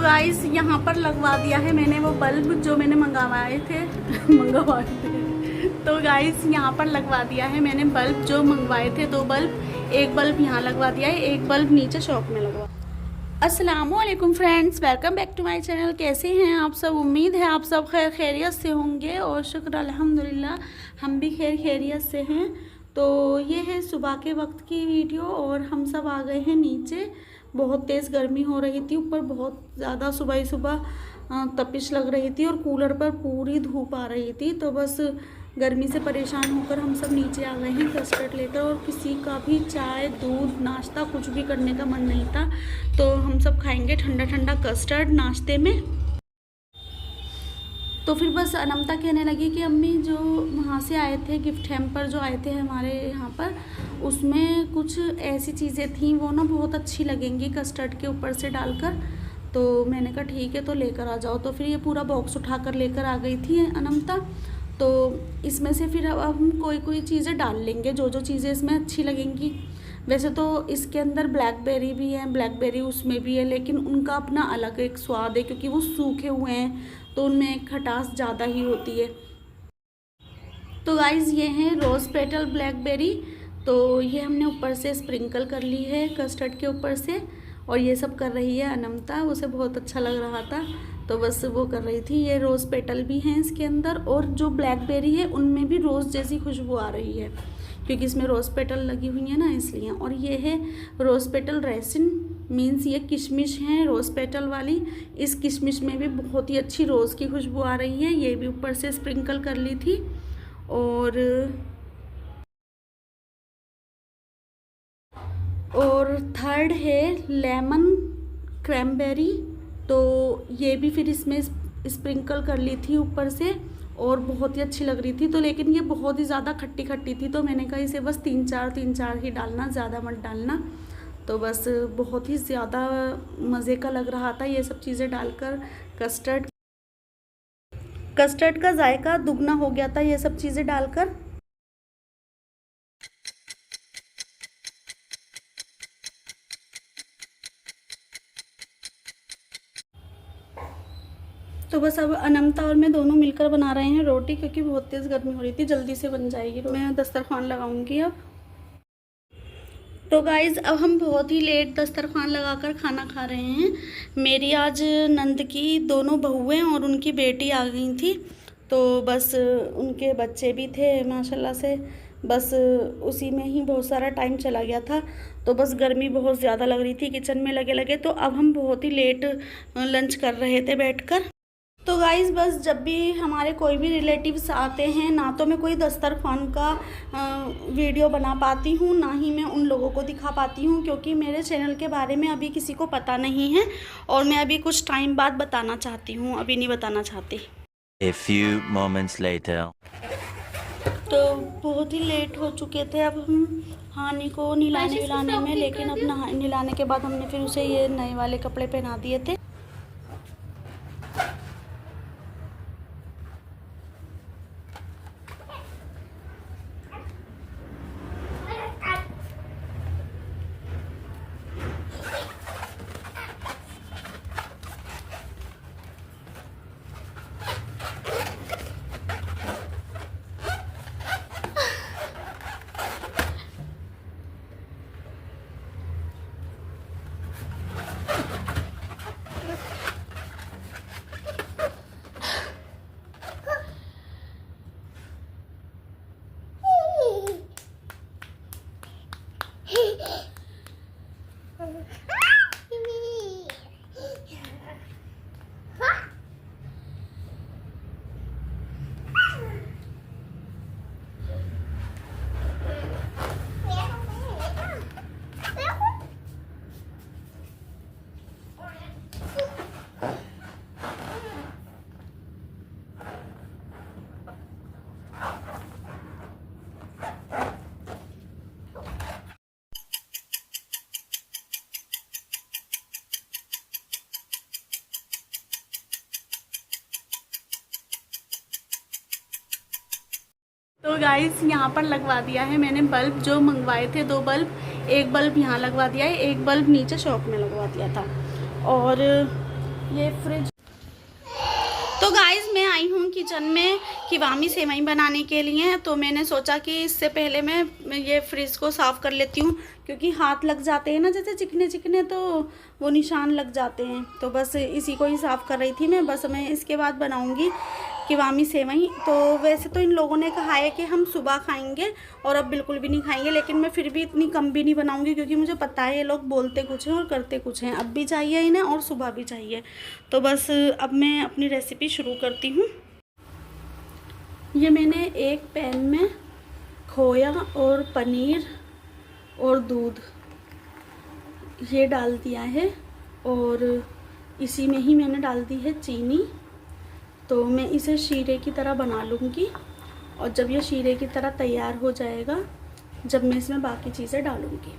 Guys यहाँ पर लगवा दिया है मैंने वो बल्ब जो मैंने मंगवाए थे तो गाइस यहाँ पर लगवा दिया है मैंने बल्ब जो मंगवाए थे, 2 बल्ब। एक बल्ब यहाँ लगवा दिया है, एक बल्ब नीचे शॉप में लगवा। अस्सलामुअलैकुम friends, welcome back to my channel. कैसे हैं आप सब? उम्मीद है आप सब खैरियत से होंगे और शुक्र अल्हम्दुलिल्लाह हम भी खैरियत से हैं। तो ये है सुबह के वक्त की वीडियो और हम सब आ गए हैं नीचे। बहुत तेज़ गर्मी हो रही थी, ऊपर बहुत ज़्यादा सुबह सुबह तपिश लग रही थी और कूलर पर पूरी धूप आ रही थी। तो बस गर्मी से परेशान होकर हम सब नीचे आ गए हैं कस्टर्ड लेकर, और किसी का भी चाय दूध नाश्ता कुछ भी करने का मन नहीं था। तो हम सब खाएंगे ठंडा ठंडा कस्टर्ड नाश्ते में। तो फिर बस अनमता कहने लगी कि अम्मी जो वहाँ से आए थे गिफ्ट हैम्पर जो आए थे हमारे यहाँ पर, उसमें कुछ ऐसी चीज़ें थीं वो ना बहुत अच्छी लगेंगी कस्टर्ड के ऊपर से डालकर। तो मैंने कहा ठीक है तो लेकर आ जाओ। तो फिर ये पूरा बॉक्स उठाकर लेकर आ गई थी अनमता। तो इसमें से फिर अब हम कोई चीज़ें डाल लेंगे जो जो चीज़ें इसमें अच्छी लगेंगी। वैसे तो इसके अंदर ब्लैकबेरी भी है, ब्लैकबेरी उसमें भी है, लेकिन उनका अपना अलग एक स्वाद है क्योंकि वो सूखे हुए हैं तो उनमें एक खटास ज़्यादा ही होती है। तो गाइज़ ये हैं रोज़ पेटल ब्लैकबेरी। तो ये हमने ऊपर से स्प्रिंकल कर ली है कस्टर्ड के ऊपर से, और ये सब कर रही है अनमता। उसे बहुत अच्छा लग रहा था तो बस वो कर रही थी। ये रोज़ पेटल भी हैं इसके अंदर, और जो ब्लैकबेरी है उनमें भी रोज़ जैसी खुशबू आ रही है क्योंकि इसमें रोज़ पेटल लगी हुई है ना, इसलिए। और ये है रोज़ पेटल रेसिन, मीन्स ये किशमिश है रोज़ पेटल वाली। इस किशमिश में भी बहुत ही अच्छी रोज़ की खुशबू आ रही है। ये भी ऊपर से स्प्रिंकल कर ली थी। और थर्ड है लेमन क्रैनबेरी। तो ये भी फिर इसमें स्प्रिंकल कर ली थी ऊपर से, और बहुत ही अच्छी लग रही थी। तो लेकिन ये बहुत ही ज़्यादा खट्टी खट्टी थी तो मैंने कहा इसे बस तीन चार ही डालना, ज़्यादा मत डालना। तो बस बहुत ही ज़्यादा मज़े का लग रहा था ये सब चीज़ें डालकर। कस्टर्ड का जायका दुगना हो गया था ये सब चीज़ें डालकर। तो बस अब अनमता और मैं दोनों मिलकर बना रहे हैं रोटी, क्योंकि बहुत तेज़ गर्मी हो रही थी, जल्दी से बन जाएगी। तो मैं दस्तरखान लगाऊंगी अब। तो गाइज़ अब हम बहुत ही लेट दस्तरखान लगाकर खाना खा रहे हैं। मेरी आज नंद की दोनों बहुएं और उनकी बेटी आ गई थी। तो बस उनके बच्चे भी थे माशाल्लाह से, बस उसी में ही बहुत सारा टाइम चला गया था। तो बस गर्मी बहुत ज़्यादा लग रही थी किचन में लगे तो अब हम बहुत ही लेट लंच कर रहे थे बैठकर। तो गाइज़ बस जब भी हमारे कोई भी रिलेटिव्स आते हैं ना, तो मैं कोई दस्तरखान का वीडियो बना पाती हूँ, ना ही मैं उन लोगों को दिखा पाती हूँ, क्योंकि मेरे चैनल के बारे में अभी किसी को पता नहीं है और मैं अभी कुछ टाइम बाद बताना चाहती हूँ, अभी नहीं बताना चाहती। A few moments later. तो बहुत ही लेट हो चुके थे अब हम हानि को नहलाने विलाने में, लेकिन अब नहलाने के बाद हमने फिर उसे ये नए वाले कपड़े पहना दिए थे। तो गाइस यहाँ पर लगवा दिया है मैंने बल्ब जो मंगवाए थे, 2 बल्ब। एक बल्ब यहाँ लगवा दिया है, एक बल्ब नीचे शॉप में लगवा दिया था। और ये फ्रिज। तो गाइस मैं आई हूँ किचन में कीवामी सेवई बनाने के लिए। तो मैंने सोचा कि इससे पहले मैं ये फ्रिज को साफ़ कर लेती हूँ, क्योंकि हाथ लग जाते हैं ना जैसे चिकने चिकने, तो वो निशान लग जाते हैं। तो बस इसी को ही साफ़ कर रही थी मैं। बस मैं इसके बाद बनाऊँगी कीवामी सेवई। तो वैसे तो इन लोगों ने कहा है कि हम सुबह खाएंगे और अब बिल्कुल भी नहीं खाएंगे, लेकिन मैं फिर भी इतनी कम भी नहीं बनाऊंगी, क्योंकि मुझे पता है ये लोग बोलते कुछ हैं और करते कुछ हैं। अब भी चाहिए इन्हें और सुबह भी चाहिए। तो बस अब मैं अपनी रेसिपी शुरू करती हूँ। ये मैंने एक पैन में खोया और पनीर और दूध ये डाल दिया है, और इसी में ही मैंने डाल दी है चीनी। तो मैं इसे शीरे की तरह बना लूँगी, और जब ये शीरे की तरह तैयार हो जाएगा, जब मैं इसमें बाकी चीज़ें डालूँगी।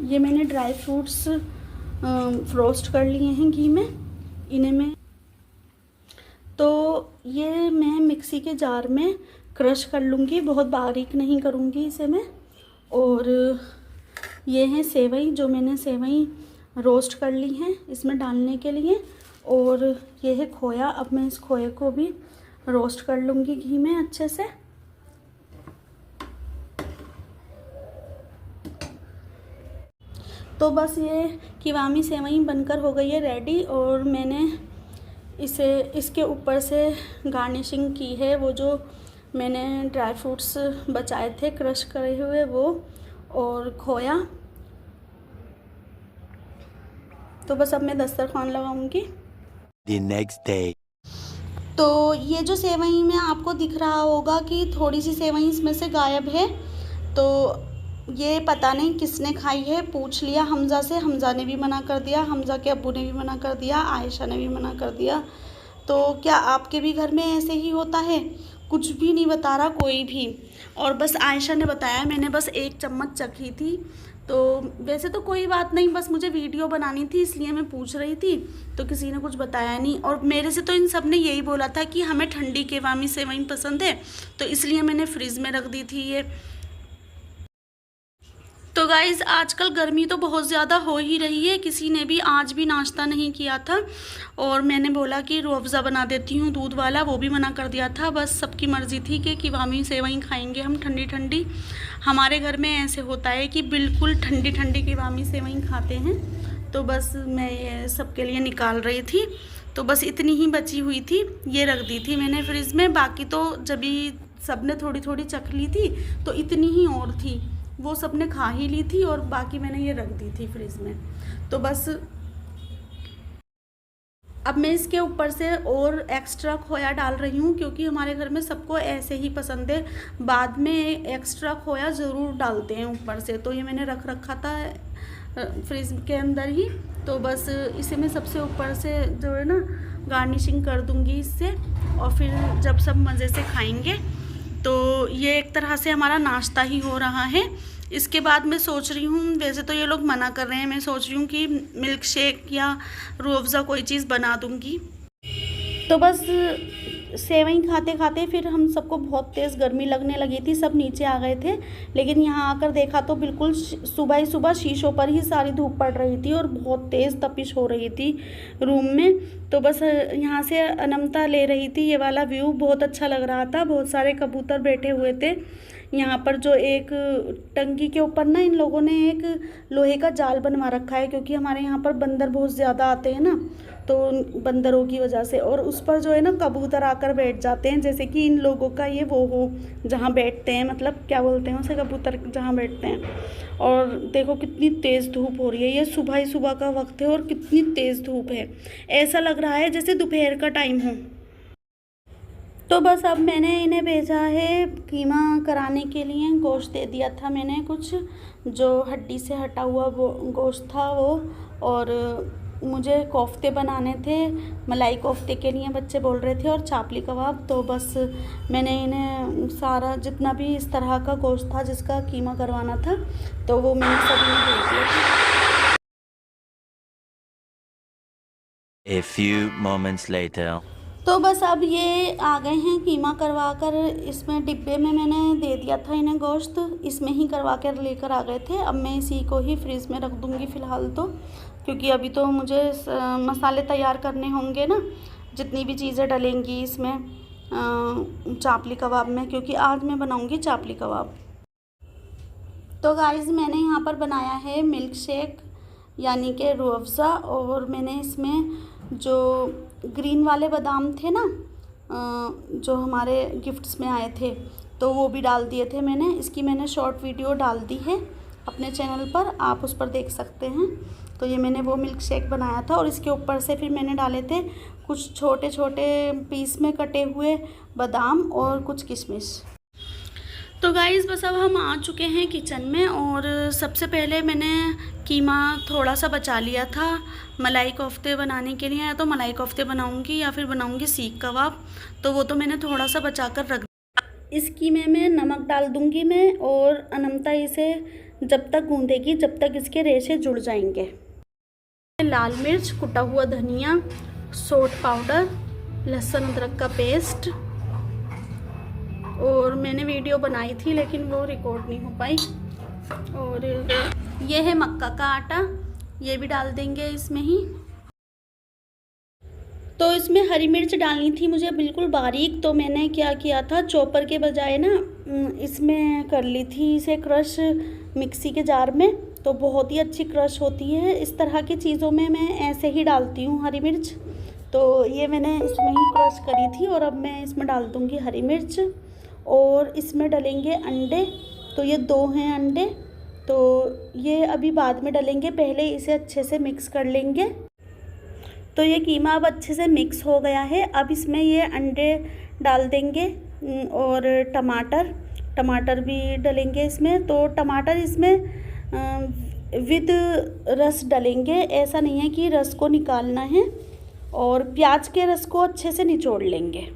ये मैंने ड्राई फ्रूट्स रोस्ट कर लिए हैं घी में, इन्हें मैं ये मैं मिक्सी के जार में क्रश कर लूँगी, बहुत बारीक नहीं करूँगी इसे मैं। और ये है सेवई, जो मैंने सेवई रोस्ट कर ली हैं इसमें डालने के लिए। और ये है खोया, अब मैं इस खोए को भी रोस्ट कर लूँगी घी में अच्छे से। तो बस ये कीवामी सेवई बनकर हो गई है रेडी, और मैंने इसके ऊपर से गार्निशिंग की है, वो जो मैंने ड्राई फ्रूट्स बचाए थे क्रश करे हुए वो, और खोया। तो बस अब मैं दस्तरखान लगाऊंगी। The next day. तो ये जो सेवई में आपको दिख रहा होगा कि थोड़ी सी सेवई इसमें से गायब है, तो ये पता नहीं किसने खाई है। पूछ लिया हमज़ा से, हमज़ा ने भी मना कर दिया, हमज़ा के अब्बू ने भी मना कर दिया, आयशा ने भी मना कर दिया। तो क्या आपके भी घर में ऐसे ही होता है? कुछ भी नहीं बता रहा कोई भी। और बस आयशा ने बताया, मैंने बस 1 चम्मच चखी थी। तो वैसे तो कोई बात नहीं, बस मुझे वीडियो बनानी थी इसलिए मैं पूछ रही थी, तो किसी ने कुछ बताया नहीं। और मेरे से तो इन सब ने यही बोला था कि हमें ठंडी कीवामी सेवई पसंद है, तो इसलिए मैंने फ्रिज में रख दी थी ये। तो गाइज़ आजकल गर्मी तो बहुत ज़्यादा हो ही रही है, किसी ने भी आज भी नाश्ता नहीं किया था, और मैंने बोला कि रूह अफ़ज़ा बना देती हूँ दूध वाला, वो भी मना कर दिया था। बस सबकी मर्ज़ी थी कि कीवामी सेवई खाएंगे हम ठंडी ठंडी। हमारे घर में ऐसे होता है कि बिल्कुल ठंडी ठंडी कीवामी सेवई खाते हैं। तो बस मैं ये सबके लिए निकाल रही थी। तो बस इतनी ही बची हुई थी, ये रख दी थी मैंने फ्रिज में। बाकी तो जब भी सब ने थोड़ी थोड़ी चख ली थी, तो इतनी ही और थी, वो सब ने खा ही ली थी, और बाकी मैंने ये रख दी थी फ्रिज में। तो बस अब मैं इसके ऊपर से और एक्स्ट्रा खोया डाल रही हूँ, क्योंकि हमारे घर में सबको ऐसे ही पसंद है। बाद में एक्स्ट्रा खोया ज़रूर डालते हैं ऊपर से। तो ये मैंने रख रखा था फ्रिज के अंदर ही। तो बस इसे मैं सबसे ऊपर से जो है ना गार्निशिंग कर दूँगी इससे, और फिर जब सब मज़े से खाएंगे। तो ये एक तरह से हमारा नाश्ता ही हो रहा है। इसके बाद मैं सोच रही हूँ, वैसे तो ये लोग मना कर रहे हैं, मैं सोच रही हूँ कि मिल्क शेक या रूह अफ़ज़ा कोई चीज़ बना दूँगी। तो बस सेवई खाते खाते फिर हम सबको बहुत तेज़ गर्मी लगने लगी थी, सब नीचे आ गए थे। लेकिन यहाँ आकर देखा तो बिल्कुल सुबह ही सुबह शीशों पर ही सारी धूप पड़ रही थी, और बहुत तेज़ तपिश हो रही थी रूम में। तो बस यहाँ से अनमता ले रही थी ये वाला व्यू, बहुत अच्छा लग रहा था। बहुत सारे कबूतर बैठे हुए थे यहाँ पर। जो एक टंकी के ऊपर ना इन लोगों ने एक लोहे का जाल बनवा रखा है, क्योंकि हमारे यहाँ पर बंदर बहुत ज़्यादा आते हैं ना, तो बंदरों की वजह से। और उस पर जो है ना कबूतर आकर बैठ जाते हैं, जैसे कि इन लोगों का ये वो हो जहाँ बैठते हैं, मतलब क्या बोलते हैं उसे, कबूतर जहाँ बैठते हैं। और देखो कितनी तेज़ धूप हो रही है, ये सुबह ही सुबह का वक्त है और कितनी तेज़ धूप है, ऐसा लग रहा है जैसे दोपहर का टाइम हो। तो बस अब मैंने इन्हें भेजा है कीमा कराने के लिए। गोश्त दे दिया था मैंने, कुछ जो हड्डी से हटा हुआ वो गोश्त था वो, और मुझे कोफ्ते बनाने थे, मलाई कोफ्ते के लिए बच्चे बोल रहे थे, और चापली कबाब। तो बस मैंने इन्हें सारा जितना भी इस तरह का गोश्त था जिसका कीमा करवाना था, तो वो मैंने सब इन्हें दे दिया था। A few moments later. तो बस अब ये आ गए हैं कीमा करवा कर, इसमें डिब्बे में मैंने दे दिया था इन्हें गोश्त, इसमें ही करवा कर लेकर आ गए थे। अब मैं इसी को ही फ्रीज़ में रख दूँगी फ़िलहाल तो, क्योंकि अभी तो मुझे मसाले तैयार करने होंगे ना, जितनी भी चीज़ें डलेंगी इसमें चापली कबाब में, क्योंकि आज मैं बनाऊँगी चापली कबाब। तो गाइज़ मैंने यहाँ पर बनाया है मिल्क शेक यानी कि रूह अफ़ज़ा, और मैंने इसमें जो ग्रीन वाले बादाम थे ना जो हमारे गिफ्ट्स में आए थे, तो वो भी डाल दिए थे मैंने। इसकी मैंने शॉर्ट वीडियो डाल दी है अपने चैनल पर, आप उस पर देख सकते हैं। तो ये मैंने वो मिल्क शेक बनाया था, और इसके ऊपर से फिर मैंने डाले थे कुछ छोटे छोटे पीस में कटे हुए बादाम और कुछ किशमिश। तो गाइज़ बस अब हम आ चुके हैं किचन में, और सबसे पहले मैंने कीमा थोड़ा सा बचा लिया था मलाई कोफ्ते बनाने के लिए, या तो मलाई कोफ्ते बनाऊंगी या फिर बनाऊंगी सीख कबाब, तो वो तो मैंने थोड़ा सा बचा कर रख दिया। इस कीमे में नमक डाल दूंगी मैं, और अनमता इसे जब तक गूंदेगी जब तक इसके रेशे जुड़ जाएंगे। लाल मिर्च, कुटा हुआ धनिया, सोट पाउडर, लहसुन अदरक का पेस्ट, और मैंने वीडियो बनाई थी लेकिन वो रिकॉर्ड नहीं हो पाई। और ये है मक्का का आटा, ये भी डाल देंगे इसमें ही। तो इसमें हरी मिर्च डालनी थी मुझे बिल्कुल बारीक, तो मैंने क्या किया था, चॉपर के बजाय ना इसमें कर ली थी इसे क्रश मिक्सी के जार में, तो बहुत ही अच्छी क्रश होती है। इस तरह की चीज़ों में मैं ऐसे ही डालती हूँ हरी मिर्च, तो ये मैंने इसमें ही क्रश करी थी। और अब मैं इसमें डाल दूँगी हरी मिर्च, और इसमें डलेंगे अंडे। तो ये 2 हैं अंडे, तो ये अभी बाद में डलेंगे, पहले इसे अच्छे से मिक्स कर लेंगे। तो ये कीमा अब अच्छे से मिक्स हो गया है। अब इसमें ये अंडे डाल देंगे, और टमाटर भी डलेंगे इसमें। तो टमाटर इसमें विद रस डलेंगे, ऐसा नहीं है कि रस को निकालना है, और प्याज के रस को अच्छे से निचोड़ लेंगे।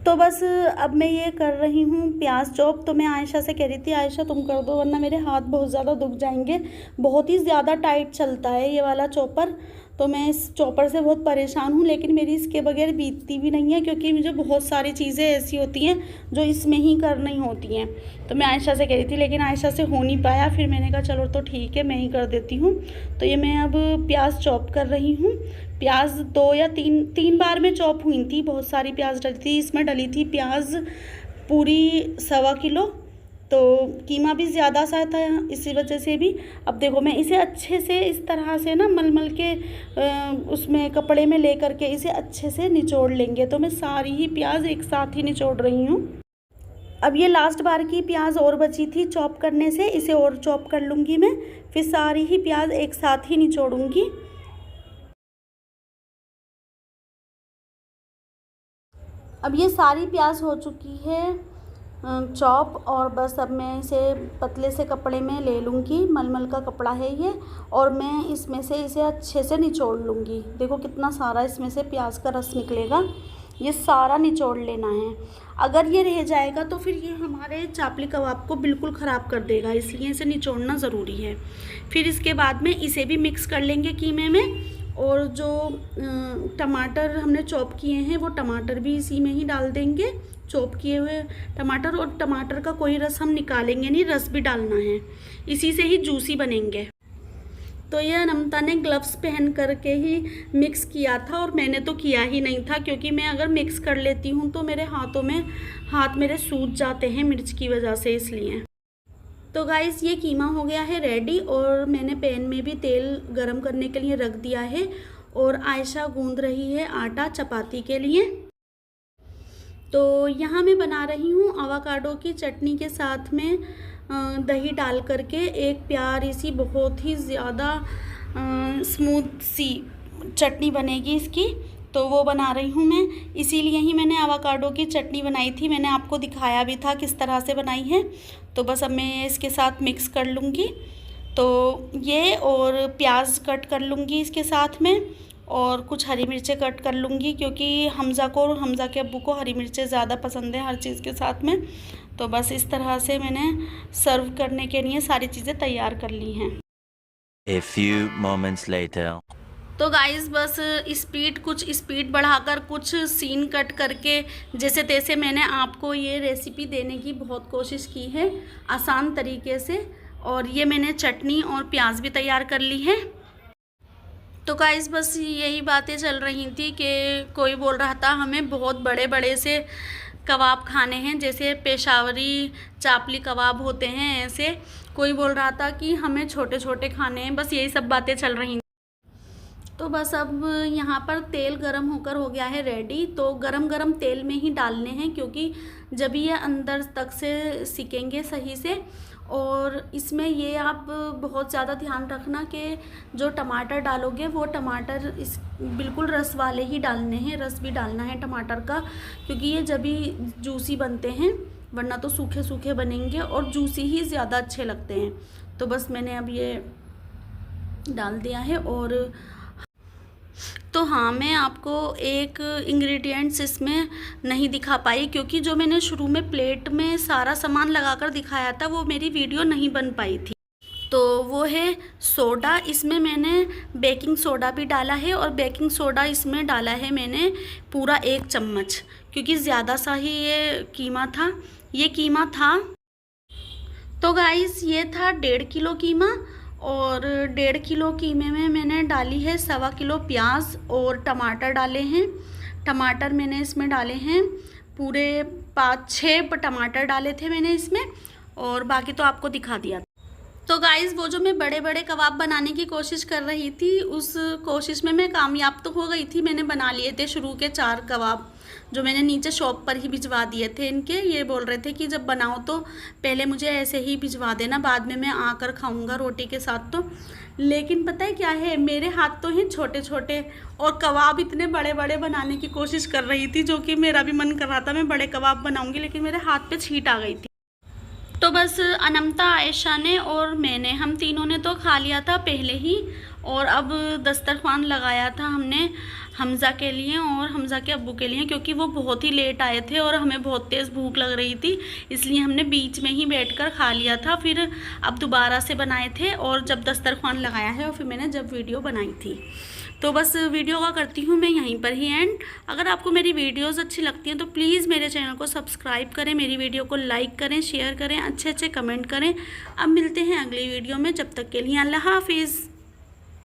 तो बस अब मैं ये कर रही हूँ प्याज चॉप। तो मैं आयशा से कह रही थी, आयशा तुम कर दो वरना मेरे हाथ बहुत ज़्यादा दुख जाएंगे, बहुत ही ज़्यादा टाइट चलता है ये वाला चॉपर। तो मैं इस चॉपर से बहुत परेशान हूँ, लेकिन मेरी इसके बगैर बीतती भी नहीं है, क्योंकि मुझे बहुत सारी चीज़ें ऐसी होती हैं जो इसमें ही करनी होती हैं। तो मैं आयशा से कह रही थी, लेकिन आयशा से हो नहीं पाया, फिर मैंने कहा चलो तो ठीक है मैं ही कर देती हूँ। तो ये मैं अब प्याज चॉप कर रही हूँ। प्याज 2 या 3 बार में चॉप हुई थी, बहुत सारी प्याज डली थी इसमें। डली थी प्याज पूरी 1.25 किलो, तो कीमा भी ज़्यादा सा था इसी वजह से भी। अब देखो मैं इसे अच्छे से इस तरह से ना मल के उसमें कपड़े में ले करके इसे अच्छे से निचोड़ लेंगे। तो मैं सारी ही प्याज एक साथ ही निचोड़ रही हूँ। अब ये लास्ट बार की प्याज और बची थी चॉप करने से, इसे और चॉप कर लूँगी मैं, फिर सारी ही प्याज एक साथ ही निचोड़ूँगी। अब ये सारी प्याज हो चुकी है चॉप, और बस अब मैं इसे पतले से कपड़े में ले लूँगी, मलमल का कपड़ा है ये, और मैं इसमें से इसे अच्छे से निचोड़ लूँगी। देखो कितना सारा इसमें से प्याज का रस निकलेगा, ये सारा निचोड़ लेना है। अगर ये रह जाएगा तो फिर ये हमारे चापली कबाब को बिल्कुल ख़राब कर देगा, इसलिए इसे निचोड़ना ज़रूरी है। फिर इसके बाद में इसे भी मिक्स कर लेंगे कीमे में, और जो टमाटर हमने चॉप किए हैं वो टमाटर भी इसी में ही डाल देंगे, चॉप किए हुए टमाटर। और टमाटर का कोई रस हम निकालेंगे नहीं, रस भी डालना है, इसी से ही जूसी बनेंगे। तो ये अनमता ने ग्लव्स पहन करके ही मिक्स किया था, और मैंने तो किया ही नहीं था, क्योंकि मैं अगर मिक्स कर लेती हूँ तो मेरे हाथ मेरे सूज जाते हैं मिर्च की वजह से, इसलिए। तो गाइस ये कीमा हो गया है रेडी, और मैंने पैन में भी तेल गरम करने के लिए रख दिया है, और आयशा गूंद रही है आटा चपाती के लिए। तो यहाँ मैं बना रही हूँ आवाकाडो की चटनी के साथ में दही डाल करके एक प्यारी सी बहुत ही ज़्यादा स्मूथ सी चटनी बनेगी इसकी, तो वो बना रही हूँ मैं। इसीलिए ही मैंने आवाकाडो की चटनी बनाई थी, मैंने आपको दिखाया भी था किस तरह से बनाई है। तो बस अब मैं इसके साथ मिक्स कर लूँगी। तो ये और प्याज कट कर लूँगी इसके साथ में, और कुछ हरी मिर्चें कट कर लूँगी, क्योंकि हमज़ा के अब्बू को हरी मिर्चें ज़्यादा पसंद है हर चीज़ के साथ में। तो बस इस तरह से मैंने सर्व करने के लिए सारी चीज़ें तैयार कर ली हैं। A few moments later. तो गाइस बस कुछ स्पीड बढ़ाकर कुछ सीन कट करके जैसे तैसे मैंने आपको ये रेसिपी देने की बहुत कोशिश की है आसान तरीके से। और ये मैंने चटनी और प्याज भी तैयार कर ली है। तो गाइस बस यही बातें चल रही थी कि कोई बोल रहा था हमें बहुत बड़े बड़े से कबाब खाने हैं, जैसे पेशावरी चापली कबाब होते हैं ऐसे। कोई बोल रहा था कि हमें छोटे छोटे खाने हैं। बस यही सब बातें चल रही। तो बस अब यहाँ पर तेल गरम होकर हो गया है रेडी। तो गरम गरम तेल में ही डालने हैं, क्योंकि जब ये अंदर तक से सिकेंगे सही से। और इसमें ये आप बहुत ज़्यादा ध्यान रखना कि जो टमाटर डालोगे वो टमाटर इस बिल्कुल रस वाले ही डालने हैं, रस भी डालना है टमाटर का, क्योंकि ये जब भी जूसी बनते हैं, वरना तो सूखे सूखे बनेंगे और जूसी ही ज़्यादा अच्छे लगते हैं। तो बस मैंने अब ये डाल दिया है। और तो हाँ, मैं आपको एक इंग्रेडिएंट्स इसमें नहीं दिखा पाई, क्योंकि जो मैंने शुरू में प्लेट में सारा सामान लगाकर दिखाया था वो मेरी वीडियो नहीं बन पाई थी। तो वो है सोडा। इसमें मैंने बेकिंग सोडा भी डाला है, और बेकिंग सोडा इसमें डाला है मैंने पूरा 1 चम्मच, क्योंकि ज़्यादा सा ही ये कीमा था। तो गाइस ये था 1.5 किलो कीमा, और 1.5 किलो कीमे में मैंने डाली है 1.25 किलो प्याज, और टमाटर डाले हैं। टमाटर मैंने इसमें डाले हैं पूरे 5-6 टमाटर डाले थे मैंने इसमें, और बाकी तो आपको दिखा दिया। तो गाइज़ वो जो मैं बड़े बड़े कबाब बनाने की कोशिश कर रही थी, उस कोशिश में मैं कामयाब तो हो गई थी। मैंने बना लिए थे शुरू के 4 कबाब, जो मैंने नीचे शॉप पर ही भिजवा दिए थे इनके। ये बोल रहे थे कि जब बनाओ तो पहले मुझे ऐसे ही भिजवा देना, बाद में मैं आकर खाऊंगा रोटी के साथ। तो लेकिन पता है क्या है, मेरे हाथ तो हैं छोटे छोटे, और कबाब इतने बड़े बड़े बनाने की कोशिश कर रही थी, जो कि मेरा भी मन कर रहा था मैं बड़े कबाब बनाऊंगी, लेकिन मेरे हाथ पे छींट आ गई थी। तो बस अनमता, आयशा ने और मैंने, हम तीनों ने तो खा लिया था पहले ही। और अब दस्तरखान लगाया था हमने हमज़ा के लिए और हमज़ा के अब्बू के लिए, क्योंकि वो बहुत ही लेट आए थे और हमें बहुत तेज़ भूख लग रही थी, इसलिए हमने बीच में ही बैठकर खा लिया था। फिर अब दोबारा से बनाए थे, और जब दस्तरखान लगाया है और फिर मैंने जब वीडियो बनाई थी। तो बस वीडियो का करती हूँ मैं यहीं पर ही एंड। अगर आपको मेरी वीडियोस अच्छी लगती हैं तो प्लीज़ मेरे चैनल को सब्सक्राइब करें, मेरी वीडियो को लाइक करें, शेयर करें, अच्छे अच्छे कमेंट करें। अब मिलते हैं अगली वीडियो में, जब तक के लिए अल्लाह हाफिज़।